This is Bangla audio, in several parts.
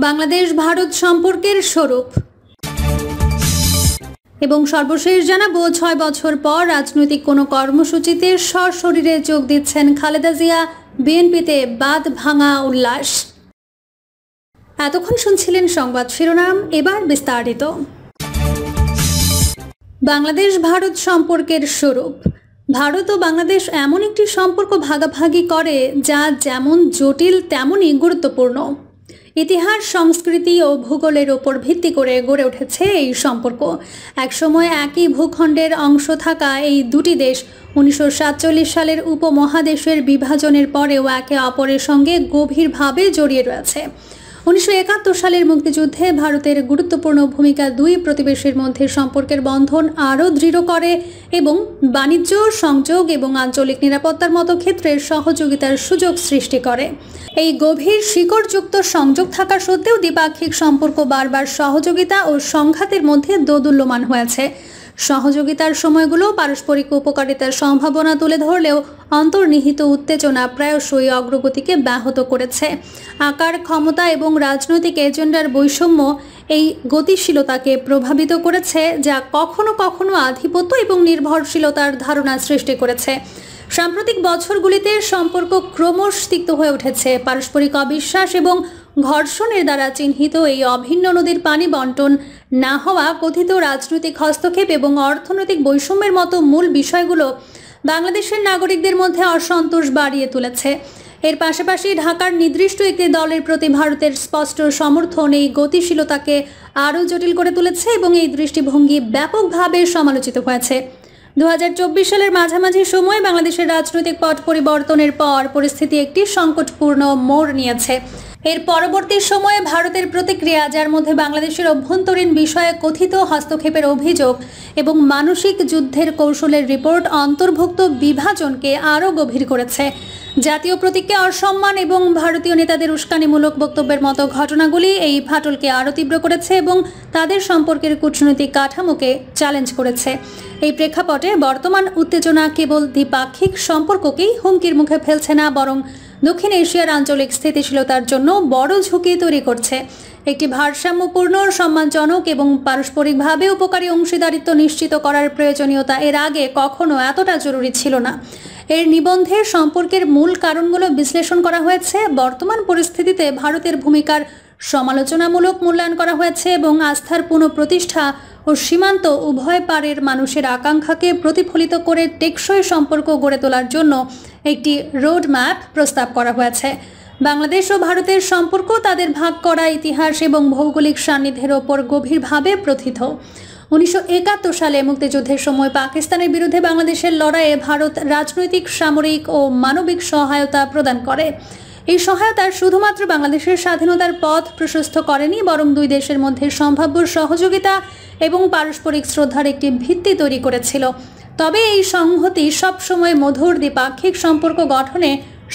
বাংলাদেশ ভারত সম্পর্কের স্বরূপ এবং সর্বশেষ জানাবো ৬ বছর পর রাজনৈতিক কোনো কর্মসূচিতে সশরীরে যোগ দিচ্ছেন খালেদা জিয়া, বিএনপিতে বাঁধ ভাঙা উল্লাস। এতক্ষণ শুনছিলেন সংবাদ শিরোনাম, এবার বিস্তারিত। বাংলাদেশ ভারত সম্পর্কের স্বরূপ। ভারত ও বাংলাদেশ এমন একটি সম্পর্ক ভাগাভাগি করে যা যেমন জটিল তেমনই গুরুত্বপূর্ণ। ইতিহাস, সংস্কৃতি ও ভূগোলের ওপর ভিত্তি করে গড়ে উঠেছে এই সম্পর্ক। একসময় একই ভূখণ্ডের অংশ থাকা এই দুটি দেশ 1947 সালের উপমহাদেশের বিভাজনের পরেও একে অপরের সঙ্গে গভীরভাবে জড়িয়ে রয়েছে। 1971 সালের মুক্তিযুদ্ধে ভারতের গুরুত্বপূর্ণ ভূমিকা দুই প্রতিবেশীর মধ্যে সম্পর্কের বন্ধন আরও দৃঢ় করে এবং বাণিজ্য, সংযোগ এবং আঞ্চলিক নিরাপত্তার মতো ক্ষেত্রে সহযোগিতার সুযোগ সৃষ্টি করে। এই গভীর শিকড়যুক্ত সংযোগ থাকা সত্ত্বেও দ্বিপাক্ষিক সম্পর্ক বারবার সহযোগিতা ও সংঘাতের মধ্যে দোদুল্যমান হয়েছে। সহযোগিতার সময়গুলো পারস্পরিক উপকারিতার সম্ভাবনা তুলে ধরলেও অন্তর্নিহিত উত্তেজনা প্রায়শই অগ্রগতিকে ব্যাহত করেছে। আকার, ক্ষমতা এবং রাজনৈতিক এজেন্ডার বৈষম্য এই গতিশীলতাকে প্রভাবিত করেছে, যা কখনো কখনো আধিপত্য এবং নির্ভরশীলতার ধারণা সৃষ্টি করেছে। সাম্প্রতিক বছরগুলিতে সম্পর্ক ক্রমশ তিক্ত হয়ে উঠেছে। পারস্পরিক অবিশ্বাস এবং ঘর্ষণের দ্বারা চিহ্নিত এই অভিন্ন নদীর পানি বন্টন না হওয়া, কথিত রাজনৈতিক হস্তক্ষেপ এবং অর্থনৈতিক বৈষম্যের মতো মূল বিষয়গুলো বাংলাদেশের নাগরিকদের মধ্যে অসন্তোষ বাড়িয়ে তুলেছে। এর পাশাপাশি ঢাকার নির্দিষ্ট একটি দলের প্রতি ভারতের স্পষ্ট সমর্থন এই গতিশীলতাকে আরও জটিল করে তুলেছে এবং এই দৃষ্টিভঙ্গি ব্যাপকভাবে সমালোচিত হয়েছে। 2024 সালের মাঝামাঝি সময়ে বাংলাদেশের রাজনৈতিক পট পরিবর্তনের পর পরিস্থিতি একটি সংকটপূর্ণ মোড় নিয়েছে। এর পরবর্তী সময়ে ভারতের প্রতিক্রিয়া, যার মধ্যে বাংলাদেশের অভ্যন্তরীণ বিষয়ে কথিত হস্তক্ষেপের অভিযোগ এবং মানসিক যুদ্ধের কৌশলের রিপোর্ট অন্তর্ভুক্ত, বিভাজনকে আরও গভীর করেছে। জাতীয় প্রতীককে অসম্মান এবং ভারতীয় নেতাদের উস্কানিমূলক বক্তব্যের মতো ঘটনাগুলি এই ফাটলকে আরও তীব্র করেছে এবং তাদের সম্পর্কের কূটনৈতিক কাঠামোকে চ্যালেঞ্জ করেছে। এই প্রেক্ষাপটে বর্তমান উত্তেজনা কেবল দ্বিপাক্ষিক সম্পর্ককেই হুমকির মুখে ফেলছে না, বরং দক্ষিণ এশিয়ার আঞ্চলিক স্থিতিশীলতার জন্য বড় ঝুঁকি তৈরি করছে। একটি ভারসাম্যপূর্ণ, সম্মানজনক এবং পারস্পরিকভাবে উপকারী অংশীদারিত্ব নিশ্চিত করার প্রয়োজনীয়তা এর আগে কখনো এতটা জরুরি ছিল না। এর নিবন্ধে সম্পর্কের মূল কারণগুলো বিশ্লেষণ করা হয়েছে। বর্তমান পরিস্থিতিতে ভারতের ভূমিকার সমালোচনামূলক মূল্যায়ন করা হয়েছে এবং আস্থার পুনঃপ্রতিষ্ঠা ও সীমান্ত উভয় পারের মানুষের আকাঙ্ক্ষাকে প্রতিফলিত করে টেকসই সম্পর্ক গড়ে তোলার জন্য একটি রোড ম্যাপ প্রস্তাব করা হয়েছে। বাংলাদেশ ও ভারতের সম্পর্ক তাদের ভাগ করা ইতিহাস এবং ভৌগোলিক সান্নিধ্যের ওপর গভীরভাবে প্রথিত। 1971 সালে মুক্তিযুদ্ধের সময় পাকিস্তানের বিরুদ্ধে বাংলাদেশের লড়াইয়ে ভারত রাজনৈতিক, সামরিক ও মানবিক সহায়তা প্রদান করে। এই সহায়তা শুধুমাত্র বাংলাদেশের স্বাধীনতার পথ প্রশস্ত করেনি, বরং দুই দেশের মধ্যে সম্ভাব্য সহযোগিতা এবং পারস্পরিক শ্রদ্ধার একটি ভিত্তি তৈরি করেছিল। তবে এই সংহতি সবসময় মধুর দ্বিপাক্ষিক সম্পর্ক গঠনে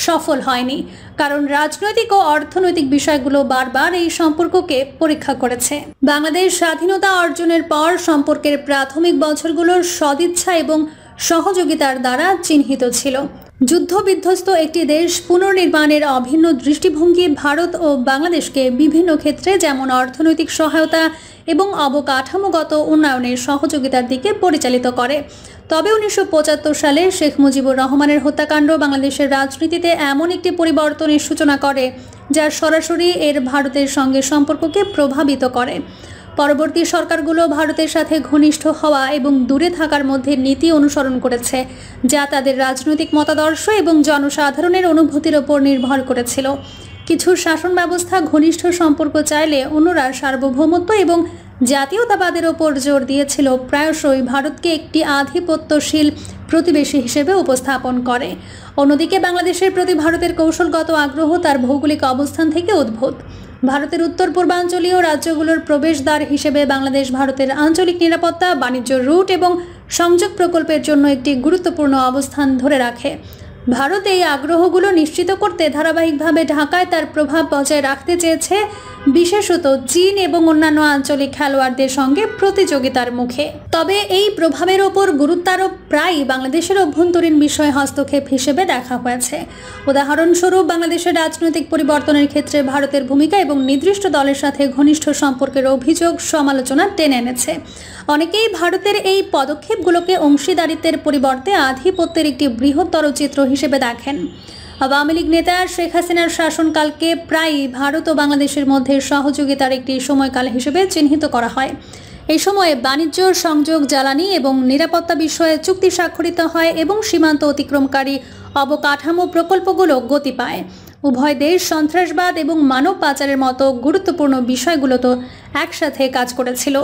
সফল হয়নি, কারণ রাজনৈতিক ও অর্থনৈতিক বিষয়গুলো বারবার এই সম্পর্ককে পরীক্ষা করেছে। বাংলাদেশ স্বাধীনতা অর্জনের পর সম্পর্কের প্রাথমিক বছরগুলোর সদিচ্ছা এবং সহযোগিতার দ্বারা চিহ্নিত ছিল। যুদ্ধবিধ্বস্ত একটি দেশ পুনর্নির্মাণের অভিন্ন দৃষ্টিভঙ্গি ভারত ও বাংলাদেশকে বিভিন্ন ক্ষেত্রে, যেমন অর্থনৈতিক সহায়তা এবং অবকাঠামোগত উন্নয়নের সহযোগিতার দিকে পরিচালিত করে। তবে 1975 সালে শেখ মুজিবুর রহমানের হত্যাকাণ্ড বাংলাদেশের রাজনীতিতে এমন একটি পরিবর্তনের সূচনা করে যা সরাসরি এর ভারতের সঙ্গে সম্পর্ককে প্রভাবিত করে। পরবর্তী সরকারগুলো ভারতের সাথে ঘনিষ্ঠ হওয়া এবং দূরে থাকার মধ্যে নীতি অনুসরণ করেছে, যা তাদের রাজনৈতিক মতাদর্শ এবং জনসাধারণের অনুভূতির ওপর নির্ভর করেছিল। কিছু শাসন ব্যবস্থা ঘনিষ্ঠ সম্পর্ক চাইলে অন্যরা সার্বভৌমত্ব এবং জাতীয়তাবাদের ওপর জোর দিয়েছিল, প্রায়শই ভারতকে একটি আধিপত্যশীল প্রতিবেশী হিসেবে উপস্থাপন করে। অন্যদিকে বাংলাদেশের প্রতি ভারতের কৌশলগত আগ্রহ তার ভৌগোলিক অবস্থান থেকে উদ্ভূত। ভারতের উত্তর পূর্বাঞ্চলীয় রাজ্যগুলোর প্রবেশদ্বার হিসেবে বাংলাদেশ ভারতের আঞ্চলিক নিরাপত্তা, বাণিজ্য রুট এবং সংযোগ প্রকল্পের জন্য একটি গুরুত্বপূর্ণ অবস্থান ধরে রাখে। ভারত এই আগ্রহগুলো নিশ্চিত করতে ধারাবাহিকভাবে ঢাকায় তার প্রভাব বজায় রাখতে চেয়েছে, বিশেষত চীন এবং অন্যান্য আঞ্চলিক খেলোয়াড়দের সঙ্গে প্রতিযোগিতার মুখে। তবে এই প্রভাবের ওপর গুরুত্বারোপ প্রায়ই বাংলাদেশের অভ্যন্তরীণ বিষয় হস্তক্ষেপ হিসেবে দেখা হয়েছে। উদাহরণস্বরূপ, বাংলাদেশের রাজনৈতিক পরিবর্তনের ক্ষেত্রে ভারতের ভূমিকা এবং নির্দিষ্ট দলের সাথে ঘনিষ্ঠ সম্পর্কের অভিযোগ সমালোচনা টেনে এনেছে। অনেকেই ভারতের এই পদক্ষেপগুলোকে অংশীদারিত্বের পরিবর্তে আধিপত্যের একটি বৃহত্তর চিত্র হিসেবে দেখেন। আওয়ামী লীগ নেতা শেখ হাসিনার শাসনকালকে প্রায়ই ভারত ও বাংলাদেশের মধ্যে সহযোগিতার একটি সময়কাল হিসেবে চিহ্নিত করা হয়। এই সময়ে বাণিজ্য, সংযোগ, জ্বালানি এবং নিরাপত্তা বিষয়ে চুক্তি স্বাক্ষরিত হয় এবং সীমান্ত অতিক্রমকারী অবকাঠামো প্রকল্পগুলো গতি পায়। উভয় দেশ সন্ত্রাসবাদ এবং মানব পাচারের মতো গুরুত্বপূর্ণ বিষয়গুলোতে একসাথে কাজ করেছিল।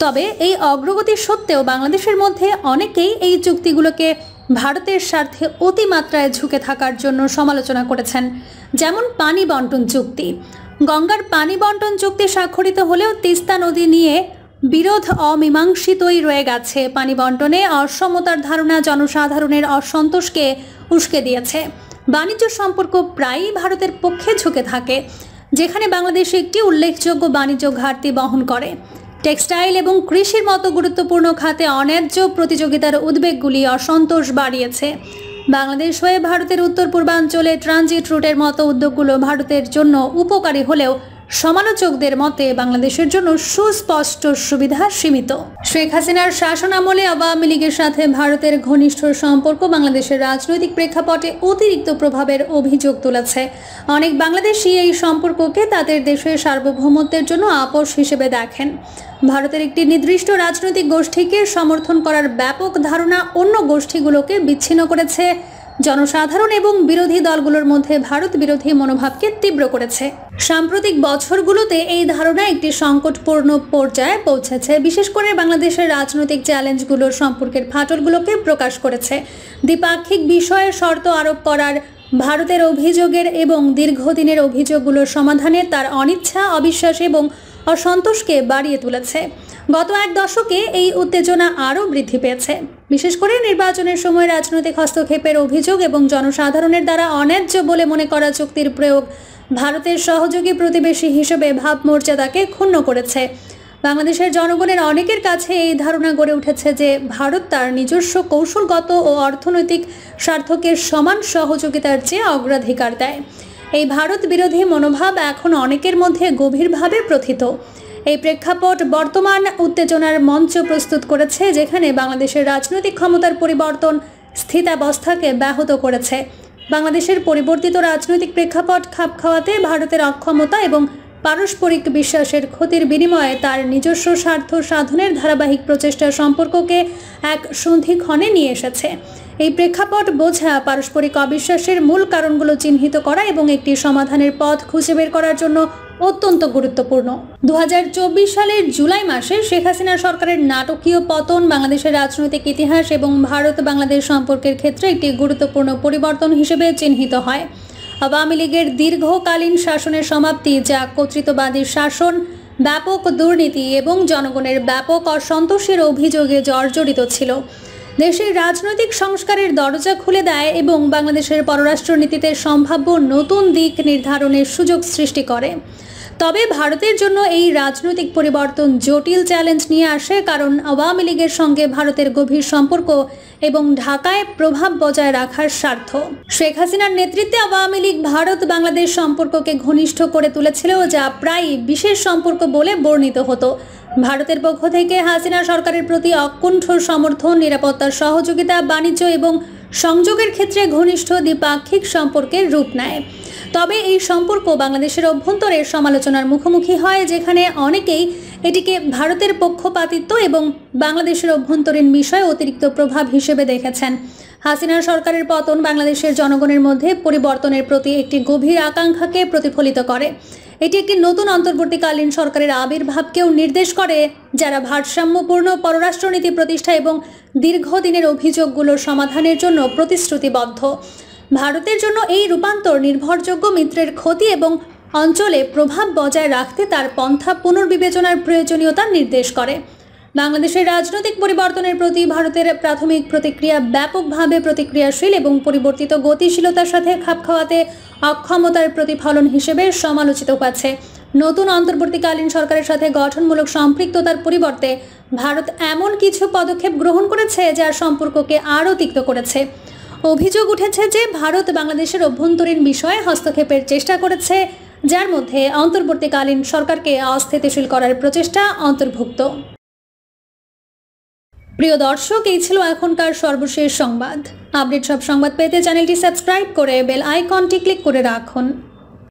তবে এই অগ্রগতি সত্ত্বেও বাংলাদেশের মধ্যে অনেকেই এই চুক্তিগুলোকে ভারতের স্বার্থে অতিমাত্রায় ঝুঁকে থাকার জন্য সমালোচনা করেছেন। যেমন পানি বন্টন চুক্তি। গঙ্গার পানি বন্টন চুক্তি স্বাক্ষরিত হলেও তিস্তা নদী নিয়ে বিরোধ অমীমাংসিতই রয়ে গেছে। পানি বন্টনে অসমতার ধারণা জনসাধারণের অসন্তোষকে উস্কে দিয়েছে। বাণিজ্য সম্পর্ক প্রায়ই ভারতের পক্ষে ঝুঁকে থাকে, যেখানে বাংলাদেশ একটি উল্লেখযোগ্য বাণিজ্য ঘাটতি বহন করে। টেক্সটাইল এবং কৃষির মতো গুরুত্বপূর্ণ খাতে অন্যায্য প্রতিযোগিতার উদ্বেগগুলি অসন্তোষ বাড়িয়েছে। বাংলাদেশ হয়ে ভারতের উত্তর পূর্বাঞ্চলে ট্রানজিট রুটের মতো উদ্যোগগুলো ভারতের জন্য উপকারী হলেও সমালোচকদের মতে বাংলাদেশের জন্য সুস্পষ্ট সুবিধা সীমিত। শেখ হাসিনার শাসন আমলে আওয়ামী লীগের সাথে ভারতের ঘনিষ্ঠ সম্পর্ক বাংলাদেশের রাজনৈতিক প্রেক্ষাপটে অতিরিক্ত প্রভাবের অভিযোগ তুলেছে। অনেক বাংলাদেশি এই সম্পর্ককে তাদের দেশের সার্বভৌমত্বের জন্য আপোষ হিসেবে দেখেন। ভারতের একটি নির্দিষ্ট রাজনৈতিক গোষ্ঠীকে সমর্থন করার ব্যাপক ধারণা অন্য গোষ্ঠীগুলোকে বিচ্ছিন্ন করেছে। জনসাধারণ এবং বিরোধী দলগুলোর মধ্যে ভারত বিরোধী মনোভাবকে তীব্র করেছে। সাম্প্রতিক বছরগুলোতে এই ধারণা একটি সংকটপূর্ণ পর্যায়ে পৌঁছেছে, বিশেষ করে বাংলাদেশের রাজনৈতিক চ্যালেঞ্জগুলোর সম্পর্কের ফাটলগুলোকে প্রকাশ করেছে। দ্বিপাক্ষিক বিষয়ে শর্ত আরোপ করার, ভারতের অভিযোগের এবং দীর্ঘদিনের অভিযোগগুলোর সমাধানে তার অনিচ্ছা, অবিশ্বাস এবং অসন্তোষকে বাড়িয়ে তুলেছে। গত এক দশকে এই উত্তেজনা আরও বৃদ্ধি পেয়েছে, বিশেষ করে নির্বাচনের সময় রাজনৈতিক হস্তক্ষেপের অভিযোগ এবং জনসাধারণের দ্বারা অন্যায্য বলে মনে করা চুক্তির প্রয়োগ ভারতের সহযোগী প্রতিবেশী হিসেবে ভাবমর্যাদাকে ক্ষুণ্ণ করেছে। বাংলাদেশের জনগণের অনেকের কাছে এই ধারণা গড়ে উঠেছে যে ভারত তার নিজস্ব কৌশলগত ও অর্থনৈতিক স্বার্থকে সমান সহযোগিতার চেয়ে অগ্রাধিকার দেয়। এই ভারত বিরোধী মনোভাব এখন অনেকের মধ্যে গভীরভাবে প্রথিত। এই প্রেক্ষাপট বর্তমান উত্তেজনার মঞ্চ প্রস্তুত করেছে, যেখানে বাংলাদেশের রাজনৈতিক ক্ষমতার পরিবর্তন স্থিতাবস্থাকে ব্যাহত করেছে। বাংলাদেশের পরিবর্তিত রাজনৈতিক প্রেক্ষাপট খাপ খাওয়াতে ভারতের অক্ষমতা এবং পারস্পরিক বিশ্বাসের ক্ষতির বিনিময়ে তার নিজস্ব স্বার্থ সাধনের ধারাবাহিক প্রচেষ্টা সম্পর্ককে এক সন্ধিক্ষণে নিয়ে এসেছে। এই প্রেক্ষাপট বোঝা, পারস্পরিক অবিশ্বাসের মূল কারণগুলো চিহ্নিত করা এবং একটি সমাধানের পথ খুঁজে বের করার জন্য অত্যন্ত গুরুত্বপূর্ণ। 2024 সালের জুলাই মাসে শেখ হাসিনা সরকারের নাটকীয় পতন বাংলাদেশের রাজনৈতিক ইতিহাস এবং ভারত বাংলাদেশ সম্পর্কের ক্ষেত্রে একটি গুরুত্বপূর্ণ পরিবর্তন হিসেবে চিহ্নিত হয়। আওয়ামী লীগের দীর্ঘকালীন শাসনের সমাপ্তি, যা কর্তৃত্ববাদী শাসন, ব্যাপক দুর্নীতি এবং জনগণের ব্যাপক অসন্তোষের অভিযোগে জর্জরিত ছিল, দেশের রাজনৈতিক সংস্কারের দরজা খুলে দেয় এবং বাংলাদেশের পররাষ্ট্রনীতিতে সম্ভাব্য নতুন দিক নির্ধারণের সুযোগ সৃষ্টি করে। তবে ভারতের জন্য এই রাজনৈতিক পরিবর্তন জটিল চ্যালেঞ্জ নিয়ে আসে, কারণ আওয়ামী লীগের সঙ্গে ভারতের গভীর সম্পর্ক এবং ঢাকায় প্রভাব বজায় রাখার স্বার্থ। শেখ হাসিনার নেতৃত্বে আওয়ামী লীগ ভারত বাংলাদেশ সম্পর্ককে ঘনিষ্ঠ করে তুলেছিল, যা প্রায় বিশেষ সম্পর্ক বলে বর্ণিত হতো। ভারতের পক্ষ থেকে হাসিনা সরকারের প্রতি অকুণ্ঠ সমর্থন, নিরাপত্তার সহযোগিতা, বাণিজ্য এবং সংযোগের ক্ষেত্রে ঘনিষ্ঠ দ্বিপাক্ষিক সম্পর্কের রূপ নেয়। তবে এই সম্পর্ক বাংলাদেশের অভ্যন্তরে সমালোচনার মুখোমুখি হয়, যেখানে অনেকেই এটিকে ভারতের পক্ষপাতিত্ব এবং বাংলাদেশের অভ্যন্তরীণ বিষয়ে অতিরিক্ত প্রভাব হিসেবে দেখেছেন। হাসিনা সরকারের পতন বাংলাদেশের জনগণের মধ্যে পরিবর্তনের প্রতি একটি গভীর আকাঙ্ক্ষাকে প্রতিফলিত করে। এটি একটি নতুন অন্তর্বর্তীকালীন সরকারের আবির্ভাবকেও নির্দেশ করে, যারা ভারসাম্যপূর্ণ পররাষ্ট্রনীতি প্রতিষ্ঠা এবং দীর্ঘদিনের অভিযোগগুলোর সমাধানের জন্য প্রতিশ্রুতিবদ্ধ। ভারতের জন্য এই রূপান্তর নির্ভরযোগ্য মিত্রের ক্ষতি এবং অঞ্চলে প্রভাব বজায় রাখতে তার পন্থা পুনর্বিবেচনার প্রয়োজনীয়তা নির্দেশ করে। বাংলাদেশের রাজনৈতিক পরিবর্তনের প্রতি ভারতের প্রাথমিক প্রতিক্রিয়া ব্যাপকভাবে প্রতিক্রিয়াশীল এবং পরিবর্তিত গতিশীলতার সাথে খাপ খাওয়াতে অক্ষমতার প্রতিফলন হিসেবে সমালোচিত হয়েছে। নতুন অন্তর্বর্তীকালীন সরকারের সাথে গঠনমূলক সম্পৃক্ততার পরিবর্তে ভারত এমন কিছু পদক্ষেপ গ্রহণ করেছে যা সম্পর্ককে আরও তিক্ত করেছে। অভিযোগ উঠেছে যে ভারত বাংলাদেশের অভ্যন্তরীণ বিষয়ে হস্তক্ষেপের চেষ্টা করেছে, যার মধ্যে অন্তর্বর্তীকালীন সরকারকে অস্থিতিশীল করার প্রচেষ্টা অন্তর্ভুক্ত। প্রিয় দর্শক, এই ছিল এখনকার সর্বশেষ সংবাদ। আপডেট সব সংবাদ পেতে চ্যানেলটি সাবস্ক্রাইব করে বেল আইকনটি ক্লিক করে রাখুন।